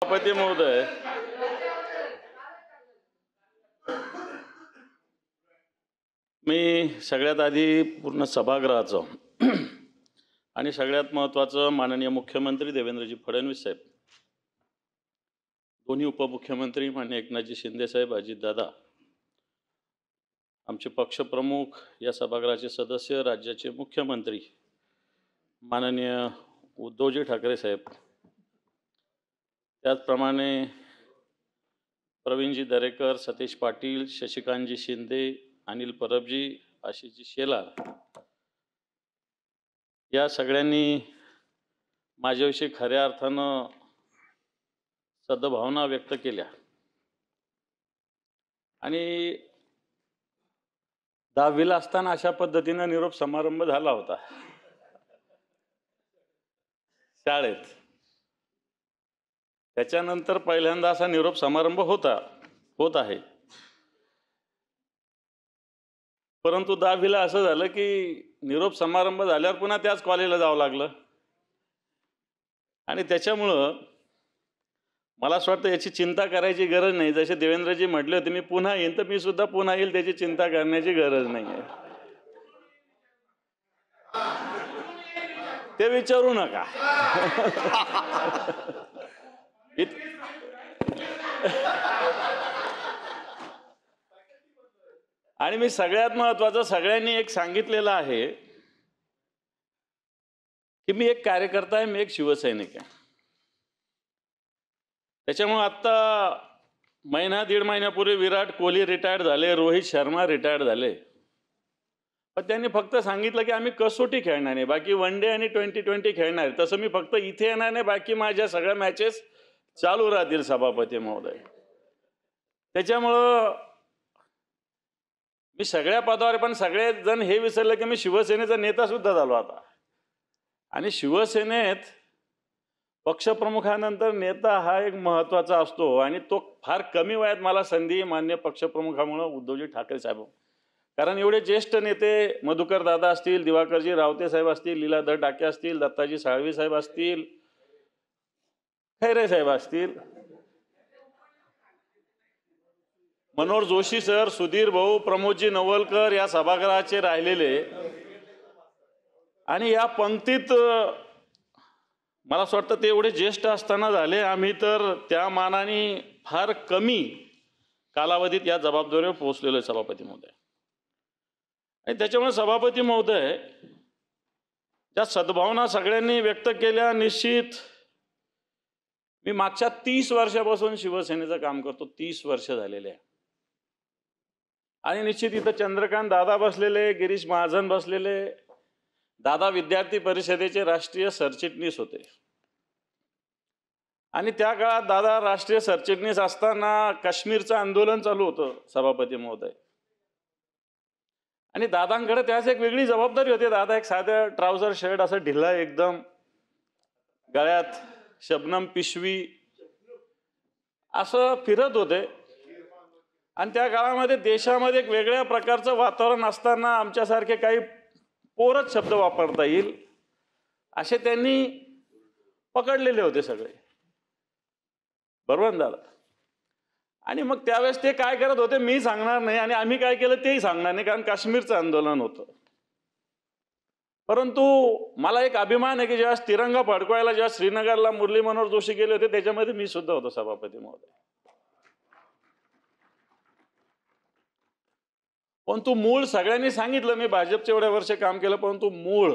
सभापती महोदय, मी सगळ्यात आधी पूर्ण सभागृहाचं आणि सगळ्यात महत्त्वाचं माननीय मुख्यमंत्री देवेंद्रजी फडणवीस साहेब, दोन्ही उपमुख्यमंत्री माननीय एकनाथजी शिंदे साहेब, अजितदादा, आमचे पक्षप्रमुख, या सभागृहाचे सदस्य, राज्याचे मुख्यमंत्री माननीय उद्धवजी ठाकरे साहेब, त्याचप्रमाणे प्रवीणजी दरेकर, सतीश पाटील, शशिकांतजी शिंदे, अनिल परबजी, आशिषजी शेलार, या सगळ्यांनी माझ्याविषयी खऱ्या अर्थानं सद्भावना व्यक्त केल्या आणि 10वीला असताना अशा पद्धतीनं निरोप समारंभ झाला होता शाळेत. त्याच्यानंतर पहिल्यांदा असा निरोप समारंभ होत आहे. परंतु 10वीला असं झालं की निरोप समारंभ झाल्यावर पुन्हा त्याच कॉलेजला जावं लागलं आणि त्याच्यामुळं मला असं वाटतं याची चिंता करायची गरज नाही. जसे देवेंद्रजी म्हटले होते मी पुन्हा येईन, तर मी सुद्धा पुन्हा येईल, त्याची चिंता करण्याची गरज नाही आहे. ते विचारू नका. आणि मी सगळ्यात महत्त्वाचं सगळ्यांनी एक सांगितलेलं आहे की मी एक कार्यकर्ता आहे, मी एक शिवसैनिक आहे. त्याच्यामुळे आत्ता दीड महिन्यापूर्वी विराट कोहली रिटायर्ड झाले, रोहित शर्मा रिटायर्ड झाले, पण त्यांनी फक्त सांगितलं की आम्ही कसोटी खेळणार नाही, बाकी वन डे आणि 2020 खेळणार. तसं मी फक्त इथे येणार नाही, बाकी माझ्या सगळ्या मॅचेस चालू राहतील सभापती महोदय. त्याच्यामुळं मी सगळ्या पदावर, पण सगळे जण हे विसरले की मी शिवसेनेचा नेता सुद्धा झालो आता. आणि शिवसेनेत पक्षप्रमुखानंतर नेता हा एक महत्त्वाचा असतो आणि तो फार कमी वयात मला संधी मान्य पक्षप्रमुखामुळं उद्धवजी ठाकरे साहेब. कारण एवढे ज्येष्ठ नेते मधुकर दादा असतील, दिवाकरजी रावते साहेब असतील, लीलाधर डाके असतील, दत्ताजी साळवी साहेब असतील, खैरे साहेब असतील, मनोहर जोशी सर, सुधीर भाऊ, प्रमोदजी नवलकर या सभागृहाचे राहिलेले. आणि या पंक्तीत मला असं वाटतं ते एवढे ज्येष्ठ असताना झाले. आम्ही तर त्या मानाने फार कमी कालावधीत या जबाबदारीवर पोहोचलेलो आहे सभापती महोदय. आणि त्याच्यामुळे सभापती महोदय, ज्या सद्भावना सगळ्यांनी व्यक्त केल्या, निश्चित मी मागच्या 30 वर्षापासून शिवसेनेचं काम करतो, 30 वर्ष झालेले आहे. आणि निश्चित इथं चंद्रकांत दादा बसलेले, गिरीश महाजन बसलेले. दादा विद्यार्थी परिषदेचे राष्ट्रीय सरचिटणीस होते आणि त्या काळात दादा राष्ट्रीय सरचिटणीस असताना काश्मीरचं आंदोलन चालू होतं सभापती महोदय. आणि दादांकडे त्याच एक वेगळी जबाबदारी होती. दादा एक साध्या ट्राउझर शर्ट असं ढिला, एकदम गळ्यात शबनम पिशवी असं फिरत होते. आणि त्या काळामध्ये देशामध्ये एक वेगळ्या प्रकारचं वातावरण असताना आमच्यासारखे काही पोरच शब्द वापरता येईल असे त्यांनी पकडलेले होते सगळे, बरोबर ना दादा? आणि मग त्यावेळेस ते काय करत होते मी सांगणार नाही आणि आम्ही काय केलं तेही सांगणार नाही, कारण काश्मीरचं आंदोलन होतं. परंतु मला एक अभिमान आहे की जेव्हा तिरंगा फडकवायला जेव्हा श्रीनगरला मुरली मनोहर जोशी गेले होते, त्याच्यामध्ये मी सुद्धा होतो सभापती महोदय. परंतु मूळ सगळ्यांनी सांगितलं मी भाजपचे एवढे वर्ष काम केलं, परंतु मूळ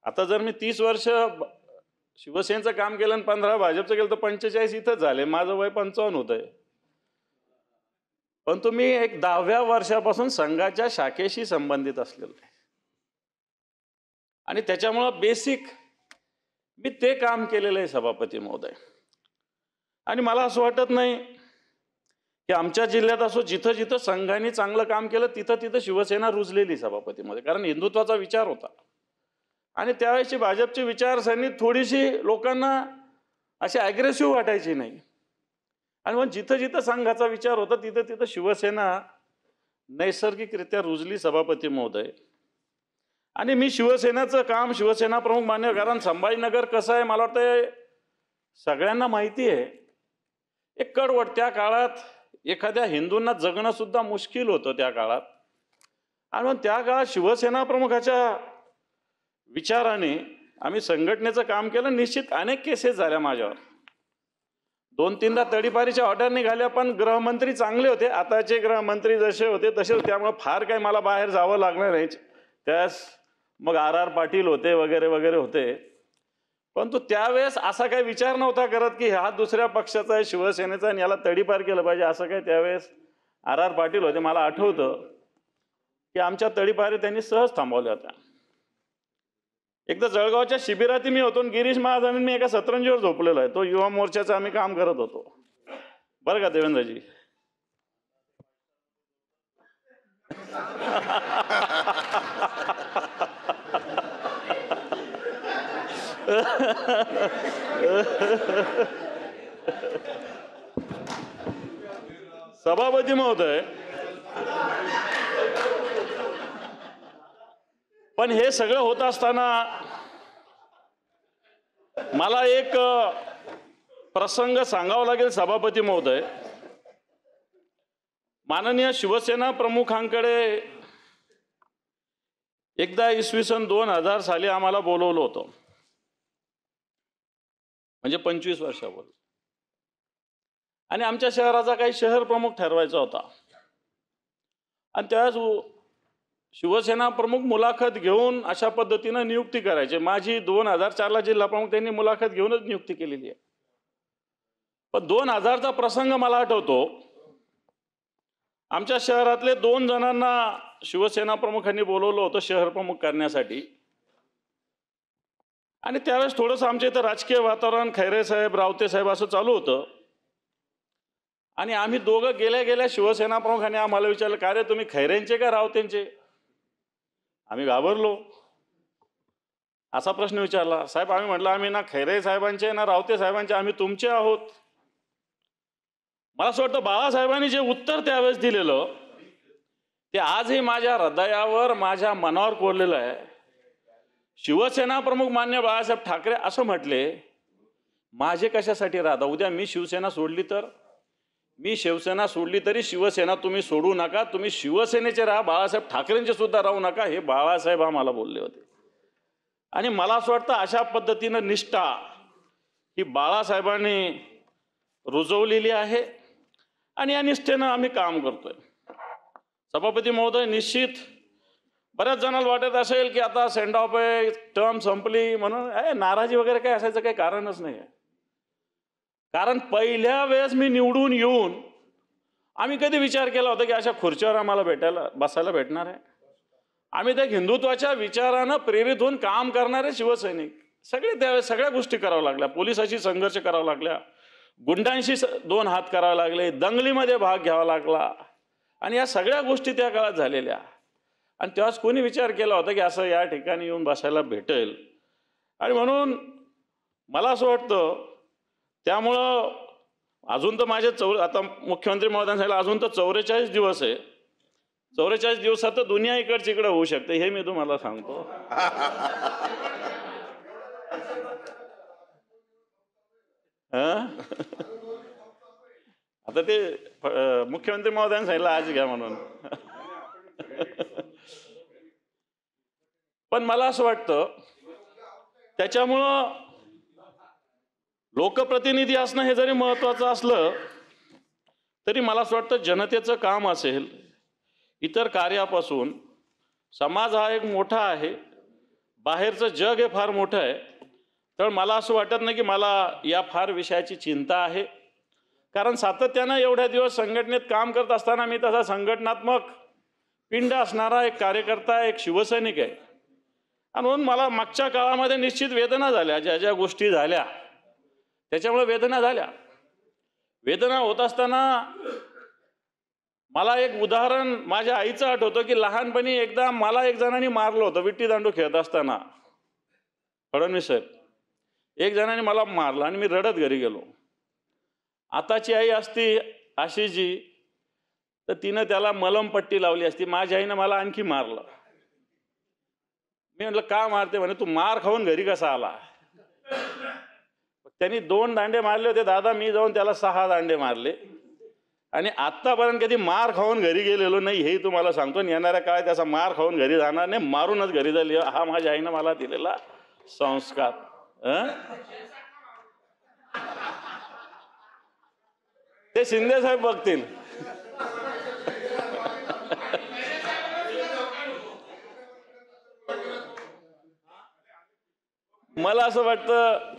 आता जर मी 30 वर्ष शिवसेनेचं काम केलं आणि 15 भाजपचं केलं तर 45 इथंच झाले. माझं वय 55 होतंय. परंतु मी एक 10व्या वर्षापासून संघाच्या शाखेशी संबंधित असलेलो आहे आणि त्याच्यामुळं बेसिक मी ते काम केलेलं आहे सभापती महोदय. आणि मला असं वाटत नाही की आमच्या जिल्ह्यात असो, जिथं जिथं संघाने चांगलं काम केलं तिथं तिथं शिवसेना रुजलेली सभापती महोदय. कारण हिंदुत्वाचा विचार होता आणि त्यावेळेची भाजपची विचारसरणी थोडीशी लोकांना अशी ॲग्रेसिव्ह वाटायची नाही. आणि मग जिथं जिथं संघाचा विचार होता तिथं तिथं शिवसेना नैसर्गिकरित्या रुजली सभापती महोदय. आणि मी शिवसेनेचं काम शिवसेना प्रमुख मान्य, कारण संभाजीनगर कसं आहे मला वाटतं सगळ्यांना माहिती आहे, एक कडवट त्या काळात एखाद्या हिंदूंना जगणं सुद्धा मुश्किल होतं त्या काळात. आणि मग त्या काळात शिवसेना प्रमुखाच्या विचाराने आम्ही संघटनेचं काम केलं. निश्चित अनेक केसेस झाल्या माझ्यावर, 2-3दा तडीपारीच्या ऑर्डर निघाल्या, पण गृहमंत्री चांगले होते. आताचे गृहमंत्री जसे होते तसे, त्यामुळे फार काही मला बाहेर जावं लागलं नाही. त्यास मग RR पाटील होते वगैरे वगैरे होते. परंतु त्यावेळेस असा काही विचार नव्हता करत की हा दुसऱ्या पक्षाचा आहे, शिवसेनेचा, आणि याला तडीपार केलं पाहिजे, असं काही. त्यावेळेस RR पाटील होते. मला आठवतं की आमच्या तडीपारी त्यांनी सहज थांबवल्या होत्या. एकदा जळगावच्या शिबिरात मी होतो, गिरीश महाजन मी एका सतरंजीवर झोपलेलो आहे. तो युवा मोर्चाचं आम्ही काम करत होतो, बरं का देवेंद्रजी. सभापती महोदय, पण हे सगळं होत असताना मला एक प्रसंग सांगावा लागेल सभापती महोदय. माननीय शिवसेना प्रमुखांकडे एकदा इसवी सन 2000 साली आम्हाला बोलवलं होतं, म्हणजे 25 वर्षापूर्वी. आणि आमच्या शहराचा काही शहर प्रमुख ठरवायचा होता. आणि त्यावेळेस शिवसेना प्रमुख मुलाखत घेऊन अशा पद्धतीनं नियुक्ती करायचे. माझी 2004ला जिल्हा प्रमुख त्यांनी मुलाखत घेऊनच नियुक्ती केलेली आहे. पण 2000चा प्रसंग मला आठवतो. आमच्या शहरातले 2 जणांना शिवसेना प्रमुखांनी बोलवलं होतं शहर प्रमुख करण्यासाठी. आणि त्यावेळेस थोडंसं आमच्या इथं राजकीय वातावरण, खैरे साहेब, रावते साहेब असं चालू होतं. आणि आम्ही दोघं गेल्या गेल्या शिवसेना प्रमुखांनी आम्हाला विचारलं, का रे तुम्ही खैरेंचे का रावतेंचे? आम्ही घाबरलो. असा प्रश्न विचारला. साहेब आम्ही म्हटलं आम्ही ना खैरे साहेबांचे ना रावते साहेबांचे, आम्ही तुमचे आहोत. मला असं वाटतं बाळासाहेबांनी जे उत्तर त्यावेळेस दिलेलं ते आजही माझ्या हृदयावर, माझ्या मनावर कोरलेलं आहे. शिवसेना प्रमुख मान्य बाळासाहेब ठाकरे असं म्हटले, माझे कशासाठी राहता? उद्या मी शिवसेना सोडली तर? मी शिवसेना सोडली तरी शिवसेना तुम्ही सोडू नका, तुम्ही शिवसेनेचे राहा, बाळासाहेब ठाकरेंचे सुद्धा राहू नका, हे बाळासाहेब आम्हाला बोलले होते. आणि मला असं वाटतं अशा पद्धतीनं निष्ठा ही बाळासाहेबांनी रुजवलेली आहे. आणि या निष्ठेनं आम्ही काम करतोय. सभापती महोदय, निश्चित बऱ्याच जणांना वाटत असेल की आता सेंड ऑफ आहे, टर्म संपली म्हणून नाराजी वगैरे काही असायचं काही कारणच नाही आहे. कारण पहिल्या वेळेस मी निवडून येऊन आम्ही कधी विचार केला होता की अशा खुर्चीवर आम्हाला बसायला भेटणार आहे? आम्ही त्या हिंदुत्वाच्या विचारानं प्रेरित होऊन काम करणारे शिवसैनिक सगळे त्यावेळेस सगळ्या गोष्टी कराव्या लागल्या. पोलिसाशी संघर्ष करावा लागला, गुंडांशी 2 हात करावे लागले, दंगलीमध्ये भाग घ्यावा लागला. आणि या सगळ्या गोष्टी त्या काळात झालेल्या. आणि तेव्हाच कोणी विचार केला होता की असं या ठिकाणी येऊन बसायला भेटेल? आणि म्हणून मला असं वाटतं, त्यामुळं अजून तर माझे आता मुख्यमंत्री महोदयांनी सांगितलं अजून तर 44 दिवस आहे. 44 दिवसात तर दुनिया इकडची इकडे होऊ शकते, हे मी तुम्हाला सांगतो. आता ते मुख्यमंत्री महोदयांनी सांगितलं आज घ्या म्हणून. पण मला असं वाटतं त्याच्यामुळं लोकप्रतिनिधी असणं हे जरी महत्वाचं असलं तरी मला असं वाटतं जनतेचं काम असेल, इतर कार्यापासून समाज हा एक मोठा आहे, बाहेरचं जग हे फार मोठं आहे. तर मला असं वाटत नाही की मला या फार विषयाची चिंता आहे. कारण सातत्यानं एवढ्या दिवस संघटनेत काम करत असताना मी तसा संघटनात्मक पिंड असणारा एक कार्यकर्ता, एक शिवसैनिक आहे. आणि म्हणून मला मागच्या काळामध्ये निश्चित वेदना झाल्या, ज्या ज्या गोष्टी झाल्या त्याच्यामुळे वेदना झाल्या. वेदना होत असताना मला एक उदाहरण माझ्या आईचं आठवतं की लहानपणी एकदा मला एक जणांनी मारलं होतं विट्टी दांडू खेळत असताना. फडणवीस साहेब, एक जणांनी मला मारलं आणि मी रडत घरी गेलो. आताची आई असती आशीजी तर तिनं त्याला मलमपट्टी लावली असती. माझ्या आईनं मला आणखी मारलं. मी म्हटलं का मारते? म्हणे तू मार खाऊन घरी कसा आला? त्यांनी 2 दांडे मारले होते दादा, मी जाऊन त्याला 6 दांडे मारले आणि आत्तापर्यंत कधी मार खाऊन घरी गेलेलो नाही, हेही तुम्हाला सांगतो. आणि येणाऱ्या काळात त्याचा मार खाऊन घरी जाणार नाही, मारूनच घरी झाली. हा माझ्या आईनं मला दिलेला संस्कार. ते शिंदे साहेब बघतील. मला असं वाटतं,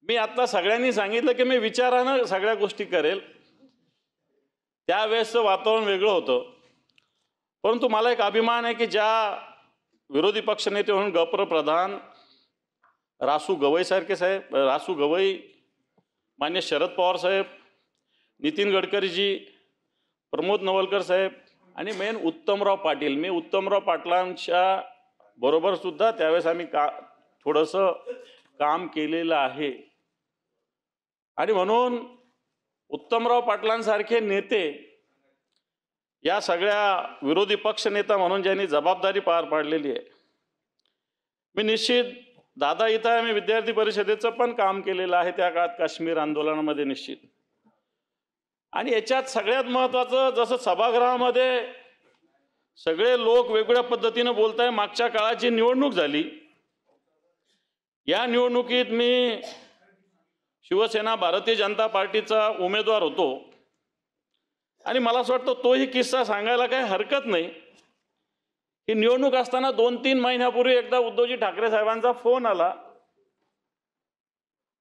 मी आता सगळ्यांनी सांगितलं की मी विचारानं सगळ्या गोष्टी करेल. त्यावेळेसचं वातावरण वेगळं होतं, परंतु मला एक अभिमान आहे की ज्या विरोधी पक्षनेते म्हणून गप्र प्रधान रासू गवई सारखे साहेब, रासू गवई, मान्य शरद पवार साहेब, नितीन गडकरीजी, प्रमोद नवलकर साहेब आणि मेन उत्तमराव पाटील. मी उत्तमराव पाटलांच्या बरोबर सुद्धा त्यावेळेस आम्ही थोडंसं काम केलेलं आहे. आणि म्हणून उत्तमराव पाटलांसारखे नेते, या सगळ्या विरोधी पक्ष नेता म्हणून ज्यांनी जबाबदारी पार पाडलेली आहे, मी निश्चित दादा इथं आहे, मी विद्यार्थी परिषदेचं पण काम केलेलं आहे त्या काळात, काश्मीर आंदोलनामध्ये निश्चित. आणि याच्यात सगळ्यात महत्त्वाचं, जसं सभागृहामध्ये सगळे लोक वेगवेगळ्या पद्धतीनं बोलत आहे. मागच्या काळाची निवडणूक झाली, या निवडणुकीत मी शिवसेना भारतीय जनता पार्टीचा उमेदवार होतो आणि मला असं वाटतं तोही किस्सा सांगायला काही हरकत नाही की निवडणूक असताना 2-3 महिन्यापूर्वी एकदा उद्धवजी ठाकरे साहेबांचा फोन आला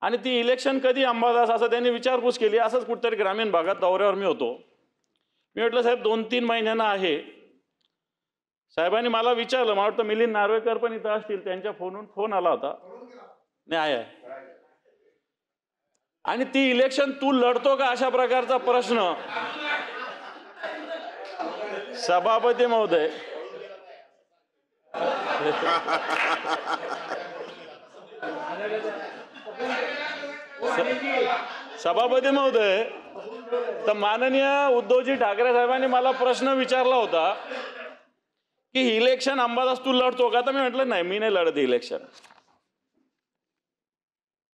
आणि ती इलेक्शन कधी अंबादास असं त्यांनी विचारपूस केली. असंच कुठेतरी ग्रामीण भागात दौऱ्यावर मी होतो. मी म्हटलं साहेब 2-3 महिन्यांना आहे. साहेबांनी मला विचारलं, मला वाटतं मिलिंद नार्वेकर पण इथं असतील, त्यांच्या फोनवरून फोन आला होता. नाही आहे. आणि ती इलेक्शन तू लढतो का अशा प्रकारचा प्रश्न सभापती महोदय, सभापती महोदय, तर माननीय उद्धवजी ठाकरे साहेबांनी मला प्रश्न विचारला होता की इलेक्शन अंबादास तू लढतो का? तर मी म्हटलं नाही, मी नाही लढत इलेक्शन.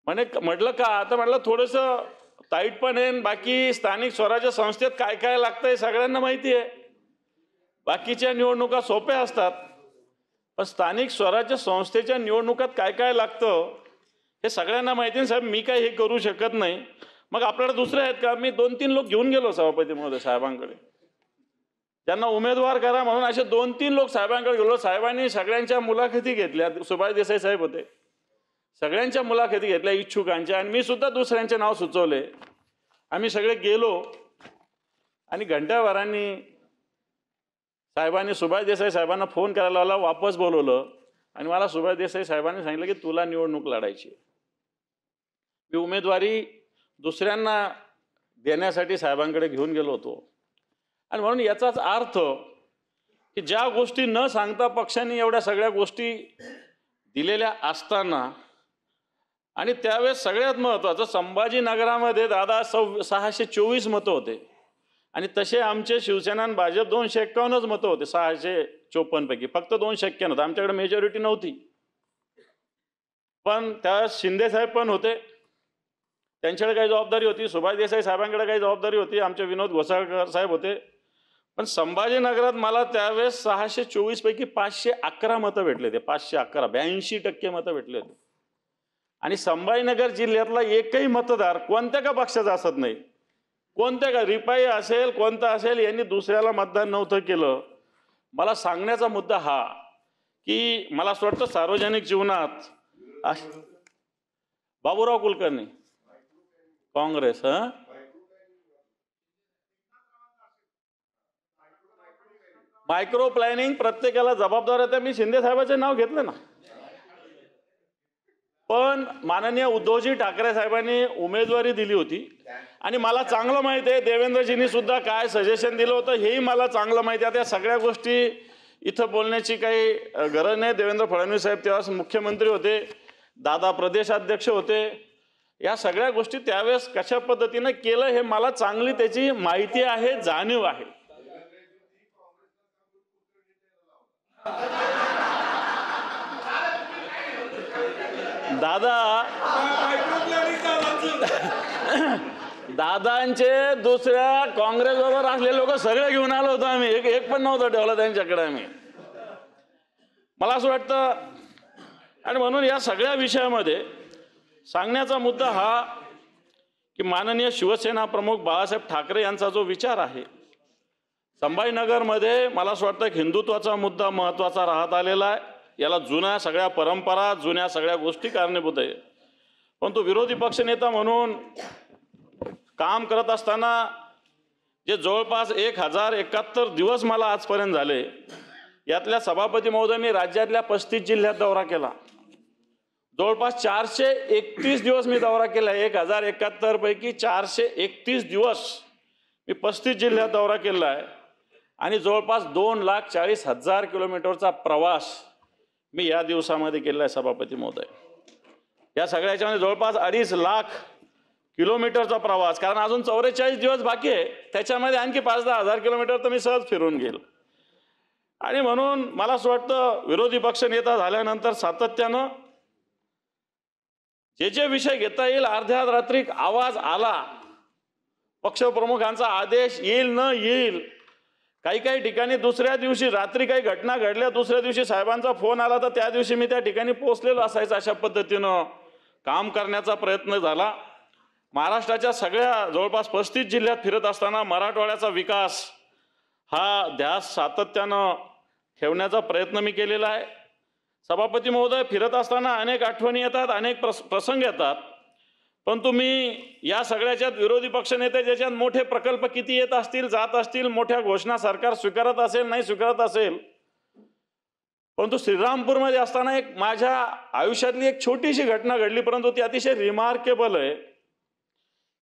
म्हटलं का? आता म्हटलं थोडंसं ताईट पण आहे, बाकी स्थानिक स्वराज्य संस्थेत काय काय लागतंय सगळ्यांना माहिती आहे. बाकीच्या निवडणुका सोप्या असतात, पण स्थानिक स्वराज्य संस्थेच्या निवडणुकात काय काय लागतं हे सगळ्यांना माहिती आहे. साहेब मी काय हे करू शकत नाही. मग आपल्याला दुसरे आहेत का? मी 2-3 लोक घेऊन गेलो सभापती महोदय साहेबांकडे, त्यांना उमेदवार करा म्हणून. असे 2-3 लोक साहेबांकडे गेलो. साहेबांनी सगळ्यांच्या मुलाखती घेतल्या. सुभाष देसाई साहेब होते, सगळ्यांच्या मुलाखती घेतल्या इच्छुकांच्या, आणि मी सुद्धा दुसऱ्यांचे नाव सुचवले. आम्ही सगळे गेलो आणि घंट्याभरांनी साहेबांनी सुभाष देसाई साहेबांना फोन करायला लावला, वापस बोलवलं आणि मला सुभाष देसाई साहेबांनी सांगितलं की तुला निवडणूक लढायची. मी उमेदवारी दुसऱ्यांना देण्यासाठी साहेबांकडे घेऊन गेलो होतो. आणि म्हणून याचाच अर्थ की ज्या गोष्टी न सांगता पक्षांनी एवढ्या सगळ्या गोष्टी दिलेल्या असताना, आणि त्यावेळेस सगळ्यात महत्त्वाचं संभाजीनगरामध्ये दादा 624 मतं होते आणि तसे आमचे शिवसेना आणि भाजप 251च मतं होते 654 पैकी. फक्त 251 होतं, आमच्याकडे मेजॉरिटी नव्हती. पण त्या शिंदे साहेब पण होते, त्यांच्याकडे काही जबाबदारी होती. सुभाष देसाई साहेबांकडे काही जबाबदारी होती. आमचे विनोद घोसाळकर साहेब होते. पण संभाजीनगरात मला त्यावेळेस 624 पैकी 511 मतं भेटले. ते 511, 82% मतं भेटले होते. आणि संभाजीनगर जिल्ह्यातला एकही मतदार कोणत्या का पक्षाचा असत नाही, कोणत्या का रिपाई असेल कोणता असेल, यांनी दुसऱ्याला मतदान नव्हतं केलं. मला सांगण्याचा मुद्दा हा की मला असं वाटतं सार्वजनिक जीवनात बाबूराव कुलकर्णी काँग्रेस, मायक्रो प्लॅनिंग प्रत्येकाला जबाबदार आहे. मी शिंदे साहेबांचे नाव घेतलं ना, पण माननीय उद्धवजी ठाकरे साहेबांनी उमेदवारी दिली होती आणि मला चांगलं माहिती आहे देवेंद्रजींनी सुद्धा काय सजेशन दिलं होतं हेही मला चांगलं माहिती आहे. त्या सगळ्या गोष्टी इथं बोलण्याची काही गरज नाही. देवेंद्र फडणवीस साहेब तेव्हा मुख्यमंत्री होते, दादा प्रदेशाध्यक्ष होते. या सगळ्या गोष्टी त्यावेळेस कशा पद्धतीनं केलं हे मला चांगली त्याची माहिती आहे, जाणीव आहे. दादा दादांचे दुसऱ्या काँग्रेसबरोबर असलेले लोक सगळे घेऊन आलो होतो आम्ही, एक पण नव्हतं ठेवलं त्यांच्याकडे आम्ही. मला असं वाटतं, आणि म्हणून या सगळ्या विषयामध्ये सांगण्याचा मुद्दा हा की माननीय शिवसेना प्रमुख बाळासाहेब ठाकरे यांचा जो विचार आहे, संभाजीनगरमध्ये मला असं वाटतं की हिंदुत्वाचा मुद्दा महत्त्वाचा राहत आलेला आहे. याला जुन्या सगळ्या परंपरा, जुन्या सगळ्या गोष्टी कारणीभूत आहे. पण तो विरोधी पक्षनेता म्हणून काम करत असताना जे जवळपास 1071 दिवस मला आजपर्यंत झाले, यातल्या सभापती महोदय मी राज्यातल्या 35 जिल्ह्यात दौरा केला. जवळपास 431 दिवस मी दौरा केला. 1071 पैकी 431 दिवस मी 35 जिल्ह्यात दौरा केला आहे आणि जवळपास 2,40,000 किलोमीटरचा प्रवास मी या दिवसामध्ये केला आहे सभापती महोदय. या सगळ्याच्यामध्ये जवळपास 2.5 लाख किलोमीटरचा प्रवास, कारण अजून 44 दिवस बाकी आहे, त्याच्यामध्ये आणखी 5-10 हजार किलोमीटर तर मी सहज फिरून गेलो. आणि म्हणून मला असं वाटतं विरोधी पक्ष नेता झाल्यानंतर सातत्यानं जे जे विषय घेता येईल, अर्ध्या रात्री आवाज आला, पक्षप्रमुखांचा आदेश येईल न येईल, काही ठिकाणी दुसऱ्या दिवशी रात्री काही घटना घडल्या, दुसऱ्या दिवशी साहेबांचा फोन आला तर त्या दिवशी मी त्या ठिकाणी पोहोचलेलो असायचं. अशा पद्धतीनं काम करण्याचा प्रयत्न झाला. महाराष्ट्राच्या सगळ्या जवळपास 35 जिल्ह्यात फिरत असताना मराठवाड्याचा विकास हा ध्यास सातत्यानं ठेवण्याचा प्रयत्न मी केलेला आहे. सभापती महोदय, फिरत असताना अनेक आठवणी येतात, अनेक प्रसंग येतात, परंतु मी या सगळ्याच्यात विरोधी पक्षनेते ज्याच्यात मोठे प्रकल्प किती येत असतील, जात असतील, मोठ्या घोषणा सरकार स्वीकारत असेल, नाही स्वीकारत असेल, परंतु श्रीरामपूरमध्ये असताना एक माझ्या आयुष्यातली एक छोटीशी घटना घडली, परंतु ती अतिशय रिमार्केबल आहे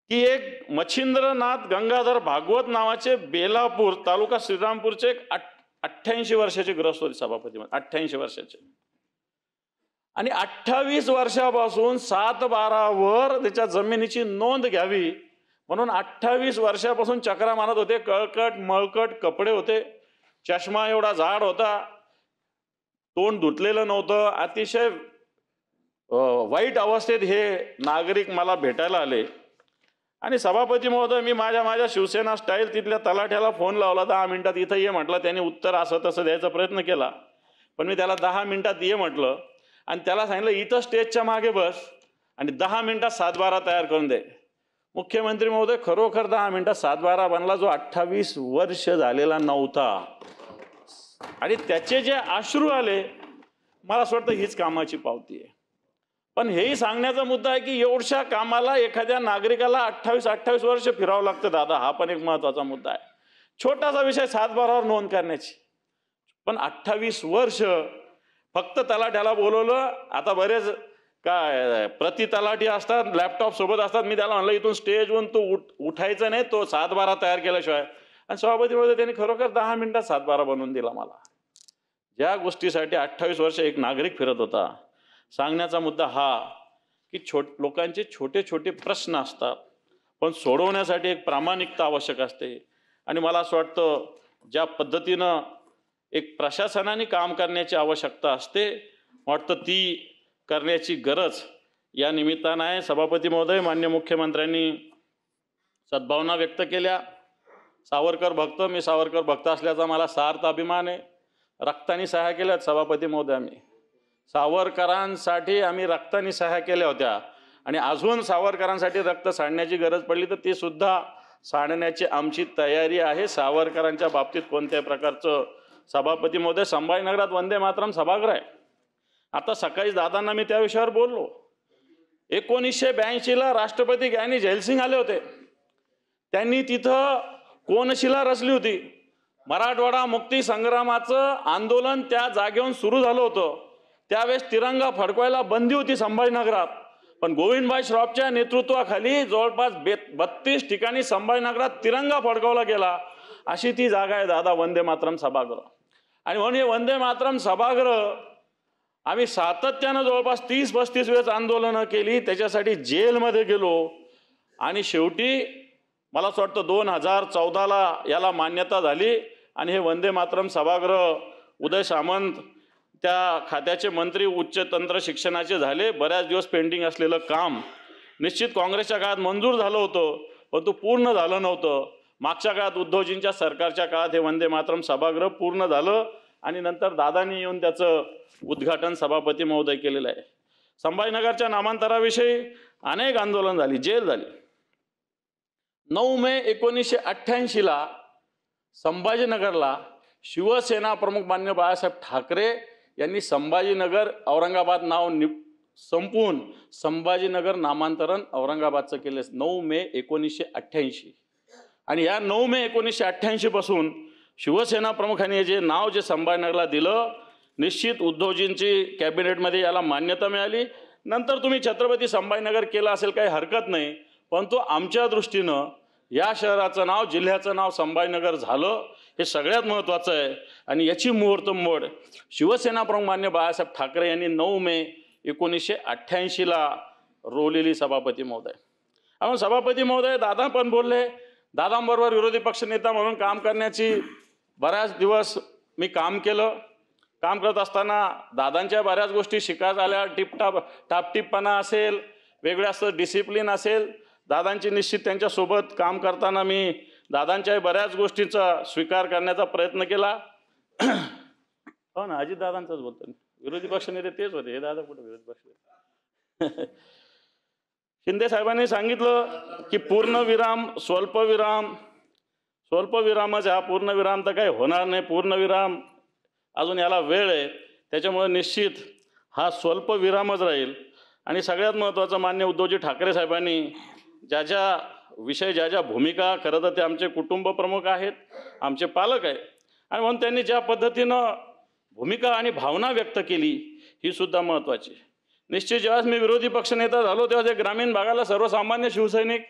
की एक मच्छिंद्रनाथ गंगाधर भागवत नावाचे बेलापूर तालुका श्रीरामपूरचे एक 88 वर्षाचे ग्रस्त होते सभापती, 88 वर्षाचे, आणि 28 वर्षापासून 7/12 त्याच्या जमिनीची नोंद घ्यावी म्हणून 28 वर्षापासून चक्रा मारत होते. कळकट मळकट कपडे होते, चष्मा एवढा जाड होता, तोंड धुतलेलं नव्हतं, अतिशय वाईट अवस्थेत हे नागरिक मला भेटायला आले. आणि सभापती महोदय, मी माझ्या शिवसेना स्टाईल तिथल्या तलाठ्याला फोन लावला, 10 मिनिटात इथं ये म्हटलं. त्याने उत्तर असं तसं द्यायचा प्रयत्न केला, पण मी त्याला 10 मिनिटात ये म्हटलं आणि त्याला सांगितलं इथं स्टेजच्या मागे बस आणि 10 मिनिटात 7/12 तयार करून दे. मुख्यमंत्री महोदय, खरोखर 10 मिनिटात 7/12 बनला, जो 28 वर्ष झालेला नव्हता. आणि त्याचे जे अश्रू आले, मला असं वाटतं हीच कामाची पावती आहे. पण हेही सांगण्याचा मुद्दा आहे की एवढ्या कामाला एखाद्या नागरिकाला 28 वर्ष फिरावं लागतं दादा, हा पण एक महत्वाचा मुद्दा आहे. छोटासा विषय 7/12 नोंद करण्याची, पण 28 वर्ष फक्त तलाठ्याला बोलवलं. आता बरेच काय प्रति तलाठी असतात, लॅपटॉप सोबत असतात, मी त्याला म्हणलं इथून स्टेजवरून तू उठायचं नाही, तो 7/12 तयार केल्याशिवाय. आणि सभापती महोदय, त्यांनी खरोखर 10 मिनिटात 7/12 बनवून दिला मला. ज्या गोष्टीसाठी 28 वर्ष एक नागरिक फिरत होता. सांगण्याचा मुद्दा हा की लोकांचे छोटे छोटे प्रश्न असतात, पण सोडवण्यासाठी एक प्रामाणिकता आवश्यक असते. आणि मला असं वाटतं ज्या पद्धतीनं एक प्रशासनाने काम करण्याची आवश्यकता असते, वाटतं ती करण्याची गरज या निमित्तानं आहे. सभापती महोदय, माननीय मुख्यमंत्र्यांनी सद्भावना व्यक्त केल्या. सावरकर भक्त, मी सावरकर भक्त असल्याचा मला सार्थ अभिमान आहे. रक्ताने सह्या केल्यात सभापती महोदय, आम्ही सावरकरांसाठी रक्ताने सह्या केल्या होत्या आणि अजून सावरकरांसाठी रक्त सांडण्याची गरज पडली तर ती सुद्धा सांडण्याची आमची तयारी आहे. सावरकरांच्या बाबतीत कोणत्याही प्रकारचं, सभापती महोदय, संभाजीनगरात वंदे मातरम सभागृह आहे. आता सकाळी दादांना मी त्या विषयावर बोललो. 1982ला राष्ट्रपती ज्ञानी जैलसिंग आले होते. त्यांनी तिथं कोनशिला रचली होती. मराठवाडा मुक्ती संग्रामाचं आंदोलन त्या जागेवरून सुरू झालं होतं. त्यावेळेस तिरंगा फडकवायला बंदी होती संभाजीनगरात, पण गोविंदभाई श्रॉफच्या नेतृत्वाखाली जवळपास 32 ठिकाणी संभाजीनगरात तिरंगा फडकवला गेला. अशी ती जागा आहे दादा, वंदे मातरम सभागृह. आणि म्हणून हे वंदे मातरम सभागृह आम्ही सातत्यानं जवळपास 30-35 वेळेस आंदोलनं केली, त्याच्यासाठी जेलमध्ये गेलो आणि शेवटी मला असं वाटतं 2014ला याला मान्यता झाली. आणि हे वंदे मातरम सभागृह उदय सामंत त्या खात्याचे मंत्री उच्च तंत्र शिक्षणाचे झाले, बऱ्याच दिवस पेंडिंग असलेलं काम निश्चित काँग्रेसच्या काळात मंजूर झालं होतं, पण तो पूर्ण झालं नव्हतं. मागच्या काळात उद्धवजींच्या सरकारच्या काळात हे वंदे मातरम सभागृह पूर्ण झालं आणि नंतर दादांनी येऊन त्याचं उद्घाटन सभापती महोदय केलेलं आहे. संभाजीनगरच्या नामांतराविषयी अनेक आंदोलन झाली, जेल झाली. 9 मे 1988 संभाजीनगरला शिवसेना प्रमुख मान्य बाळासाहेब ठाकरे यांनी संभाजीनगर औरंगाबाद नाव संपून संभाजीनगर नामांतरण औरंगाबादचं केलं. 9 मे 1988. आणि या 9 मे 1988 पासून शिवसेना प्रमुखांनी जे नाव जे संभाजीनगरला दिलं, निश्चित उद्धवजींची कॅबिनेटमध्ये याला मान्यता मिळाली. नंतर तुम्ही छत्रपती संभाजीनगर केलं असेल, काही हरकत नाही, परंतु आमच्या दृष्टीनं या शहराचं नाव, जिल्ह्याचं नाव संभाजीनगर झालं हे सगळ्यात महत्त्वाचं आहे. आणि याची मुहूर्तमेढ शिवसेना प्रमुख मान्य बाळासाहेब ठाकरे यांनी 9 मे 1988 रोवलेली सभापती महोदय. आपण सभापती महोदय दादा पण बोलले, दादांबरोबर विरोधी पक्षनेता म्हणून काम करण्याची बऱ्याच दिवस मी काम केलं. काम करत असताना दादांच्या बऱ्याच गोष्टी शिकायला आल्या. टापटीपणा असेल, वेगळं असं डिसिप्लिन असेल, दादांची निश्चित त्यांच्यासोबत काम करताना मी दादांच्या बऱ्याच गोष्टींचा स्वीकार करण्याचा प्रयत्न केला. हो ना, अजित दादांचाच बोलतो, विरोधी पक्षनेते तेच होते, हे दादा कुठे विरोधी पक्ष. शिंदे साहेबांनी सांगितलं की पूर्णविराम स्वल्पविराम, स्वल्पविरामच हा, पूर्णविराम तर काही होणार नाही, पूर्णविराम अजून याला वेळ आहे, त्याच्यामुळे निश्चित हा स्वल्पविरामच राहील. आणि सगळ्यात महत्त्वाचं मान्य उद्धवजी ठाकरे साहेबांनी ज्या ज्या भूमिका, खरं तर ते आमचे कुटुंब प्रमुख आहेत, आमचे पालक आहे, आणि म्हणून त्यांनी ज्या पद्धतीनं भूमिका आणि भावना व्यक्त केली ही सुद्धा महत्त्वाची. निश्चित जेव्हा मी विरोधी पक्षनेता झालो तेव्हा जे ग्रामीण भागाला सर्वसामान्य शिवसैनिक,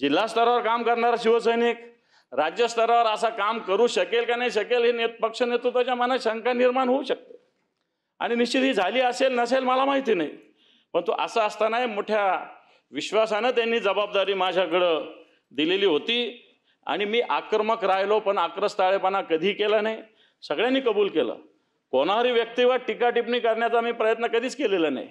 जिल्हा स्तरावर काम करणारा शिवसैनिक, राज्यस्तरावर असा काम करू शकेल का नाही शकेल हे पक्ष नेतृत्वाच्या मनात शंका निर्माण होऊ शकते. आणि निश्चित ही झाली असेल नसेल मला माहिती नाही, पण तो असं असताना मोठ्या विश्वासानं त्यांनी जबाबदारी माझ्याकडं दिलेली होती. आणि मी आक्रमक राहिलो, पण आक्रस्ताळेपणा कधी केला नाही, सगळ्यांनी कबूल केलं. कोणावरही व्यक्तीवर टीका टिप्पणी करण्याचा मी प्रयत्न कधीच केलेला नाही.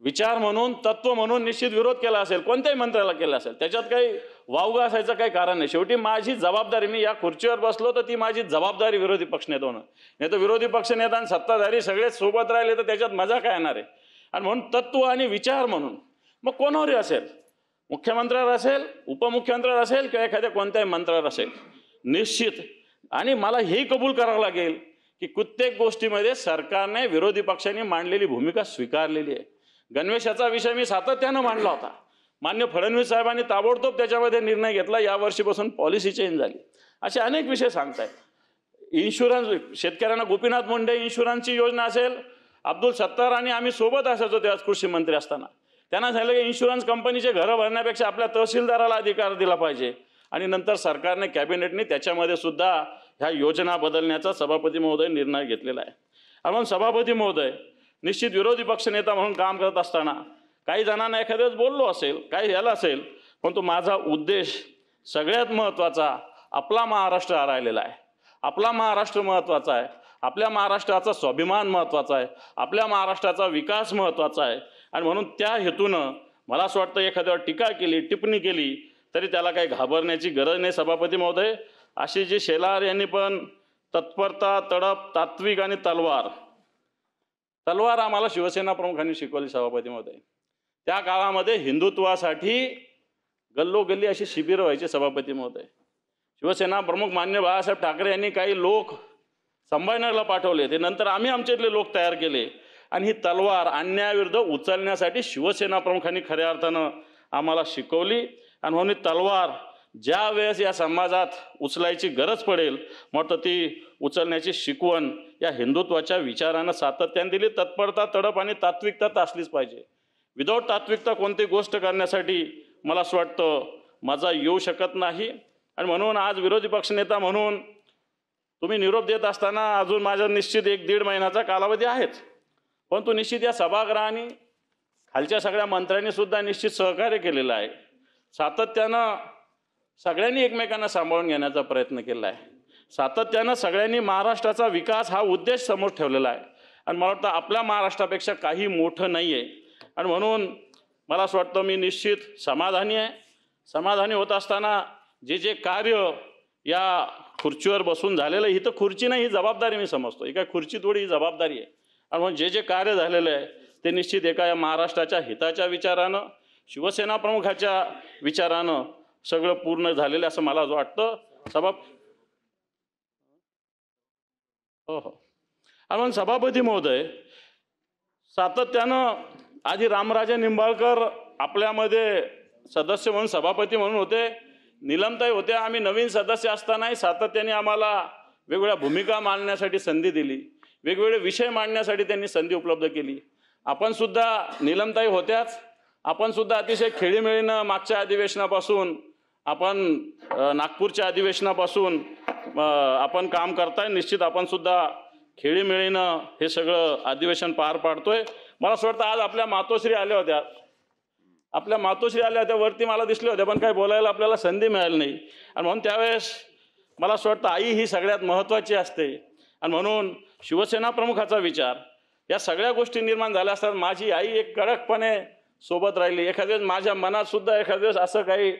विचार म्हणून, तत्व म्हणून निश्चित विरोध केला असेल, कोणत्याही मंत्र्याला केला असेल, त्याच्यात काही वावगा असायचं काही कारण नाही. शेवटी माझी जबाबदारी, मी या खुर्चीवर बसलो तर ती माझी जबाबदारी विरोधी पक्षनेता होणं. नाही तर विरोधी पक्षनेता आणि सत्ताधारी सगळेच सोबत राहिले तर त्याच्यात मजा काय येणार आहे. आणि म्हणून तत्व आणि विचार म्हणून मग कोणावरही असेल, मुख्यमंत्र्यावर असेल, उपमुख्यमंत्र्यावर असेल किंवा एखाद्या कोणत्याही मंत्र्यावर असेल, निश्चित. आणि मला हेही कबूल करावं लागेल की प्रत्येक गोष्टीमध्ये सरकारने, विरोधी पक्षांनी मांडलेली भूमिका स्वीकारलेली आहे. गणवेशाचा विषय मी सातत्यानं मांडला होता, मान्य फडणवीस साहेबांनी ताबडतोब त्याच्यामध्ये निर्णय घेतला, यावर्षीपासून पॉलिसी चेंज झाली. असे अनेक विषय सांगतायत. इन्शुरन्स, शेतकऱ्यांना गोपीनाथ मुंडे इन्शुरन्सची योजना असेल, अब्दुल सत्तार आणि आम्ही सोबत असायचो तेव्हा कृषी मंत्री असताना, त्यांना सांगितलं की इन्शुरन्स कंपनीचे घरं भरण्यापेक्षा आपल्या तहसीलदाराला अधिकार दिला पाहिजे. आणि नंतर सरकारने, कॅबिनेटने त्याच्यामध्ये सुद्धा ह्या योजना बदलण्याचा सभापती महोदय निर्णय घेतलेला आहे. म्हणून सभापती महोदय, निश्चित विरोधी पक्षनेता म्हणून काम करत असताना काही जणांना एखाद्याच बोललो असेल, काही झालं असेल, पण तो माझा उद्देश सगळ्यात महत्त्वाचा, आपला महाराष्ट्र हरायलेला आहे, आपला महाराष्ट्र महत्त्वाचा आहे, आपल्या महाराष्ट्राचा स्वाभिमान महत्त्वाचा आहे, आपल्या महाराष्ट्राचा विकास महत्त्वाचा आहे. आणि म्हणून त्या हेतूनं मला असं वाटतं एखाद्यावर टीका केली, टिप्पणी केली तरी त्याला काही घाबरण्याची गरज नाही. सभापती महोदय, आशिषजी शेलार यांनी पण तत्परता, तडप, तात्विक आणि तलवार आम्हाला शिवसेना प्रमुखांनी शिकवली. सभापती महोदय, त्या काळामध्ये हिंदुत्वासाठी गल्लोगल्ली अशी शिबिरं व्हायची. सभापती महोदय, शिवसेना प्रमुख मान्य बाळासाहेब ठाकरे यांनी काही लोक संभाजीनगरला पाठवले, ते नंतर आम्ही आमच्यातले लोक तयार केले. आणि ही तलवार अन्यायाविरुद्ध उचलण्यासाठी शिवसेना प्रमुखांनी खऱ्या अर्थानं आम्हाला शिकवली. आणि म्हणून तलवार ज्या वेळेस या समाजात उचलायची गरज पडेल, मग ती उचलण्याची शिकवण या हिंदुत्वाच्या विचारानं सातत्याने दिली. तत्परता, तडप आणि तात्विकता तर असलीच पाहिजे. विदाऊट तात्विकता कोणती गोष्ट करण्यासाठी मला असं वाटतं मजा येऊ शकत नाही. आणि म्हणून आज विरोधी पक्षनेता म्हणून तुम्ही निरोप देत असताना अजून माझा निश्चित 1-1.5 महिन्याचा कालावधी आहेच, परंतु निश्चित या सभागृहाने, खालच्या सगळ्या मंत्र्यांनी सुद्धा निश्चित सहकार्य केलेलं आहे. सातत्यानं सगळ्यांनी एकमेकांना सांभाळून घेण्याचा प्रयत्न केला आहे. सातत्यानं सगळ्यांनी महाराष्ट्राचा विकास हा उद्देश समोर ठेवलेला आहे. आणि मला वाटतं आपल्या महाराष्ट्रापेक्षा काही मोठं नाही आहे. आणि म्हणून मला असं वाटतं मी निश्चित समाधानी आहे. समाधानी होत असताना जे जे कार्य या खुर्चीवर बसून झालेलं, ही तर खुर्ची नाही, ही जबाबदारी मी समजतो. ही काय खुर्ची थोडी, ही जबाबदारी आहे. आणि म्हणून जे जे कार्य झालेलं आहे ते निश्चित एका या महाराष्ट्राच्या हिताच्या विचारानं, शिवसेना प्रमुखाच्या विचारानं सगळं पूर्ण झालेलं असं मला वाटतं. हो. आणि म्हणून सभापती महोदय, सातत्यानं आधी रामराजे निंबाळकर आपल्यामध्ये सदस्य म्हणून, सभापती म्हणून होते, निलमताई होत्या. आम्ही नवीन सदस्य असतानाही सातत्याने आम्हाला वेगवेगळ्या भूमिका मांडण्यासाठी संधी दिली, वेगवेगळे विषय मांडण्यासाठी त्यांनी संधी उपलब्ध केली. आपण सुद्धा, निलमताई होत्याच, आपण सुद्धा अतिशय खेळीमेळीनं मागच्या अधिवेशनापासून, आपण नागपूरच्या अधिवेशनापासून आपण काम करताय. निश्चित आपण सुद्धा खेळीमेळीनं हे सगळं अधिवेशन पार पाडतोय. मला असं वाटतं आज आपल्या मातोश्री आल्या होत्या, वरती मला दिसल्या होत्या, पण काही बोलायला आपल्याला संधी मिळाली नाही. आणि म्हणून त्यावेळेस मला असं वाटतं आई ही सगळ्यात महत्त्वाची असते. आणि म्हणून शिवसेना प्रमुखाचा विचार, या सगळ्या गोष्टी निर्माण झाल्या असतात. माझी आई एक कडकपणे सोबत राहिली. एखाद्या वेळेस माझ्या मनात सुद्धा एखाद्या वेळेस असं काही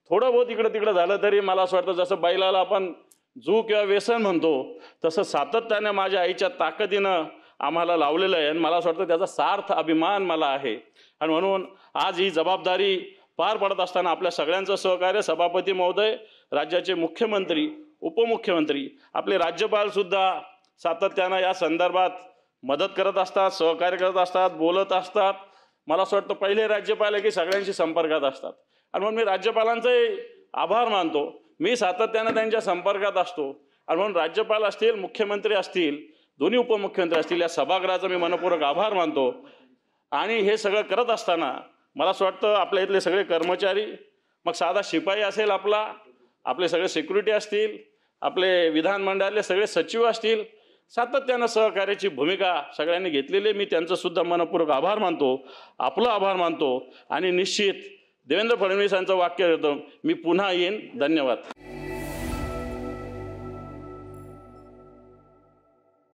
थोडं बहुत इकडं तिकडं झालं तरी मला असं वाटतं जसं बैलाला आपण जू किंवा व्यसन म्हणतो, तसं सातत्याने माझ्या आईच्या ताकदीनं आम्हाला लावलेलं आहे. आणि मला असं वाटतं त्याचा सार्थ अभिमान मला आहे. आणि म्हणून आज ही जबाबदारी पार पडत असताना आपल्या सगळ्यांचं सहकार्य, सभापती महोदय, राज्याचे मुख्यमंत्री, उपमुख्यमंत्री, आपले राज्यपालसुद्धा सातत्यानं या संदर्भात मदत करत असतात, सहकार्य करत असतात, बोलत असतात. मला असं वाटतं पहिले राज्यपाल आहे की सगळ्यांशी संपर्कात असतात. आणि म्हणून मी राज्यपालांचे आभार मानतो. मी सातत्यानं त्यांच्या संपर्कात असतो. आणि म्हणून राज्यपाल असतील, मुख्यमंत्री असतील, दोन्ही उपमुख्यमंत्री असतील, या सभागृहाचा मी मनपूर्वक आभार मानतो. आणि हे सगळं करत असताना मला असं वाटतं आपल्या इथले सगळे कर्मचारी, मग साधा शिपाई असेल आपले सगळे सिक्युरिटी असतील, आपले विधानमंडळातले सगळे सचिव असतील, सातत्यानं सहकार्याची भूमिका सगळ्यांनी घेतलेली. मी त्यांचं सुद्धा मनपूर्वक आभार मानतो, आपलं आभार मानतो. आणि निश्चित देवेंद्र फडणवीसांचं वाक्य देतो, मी पुन्हा येईन. धन्यवाद.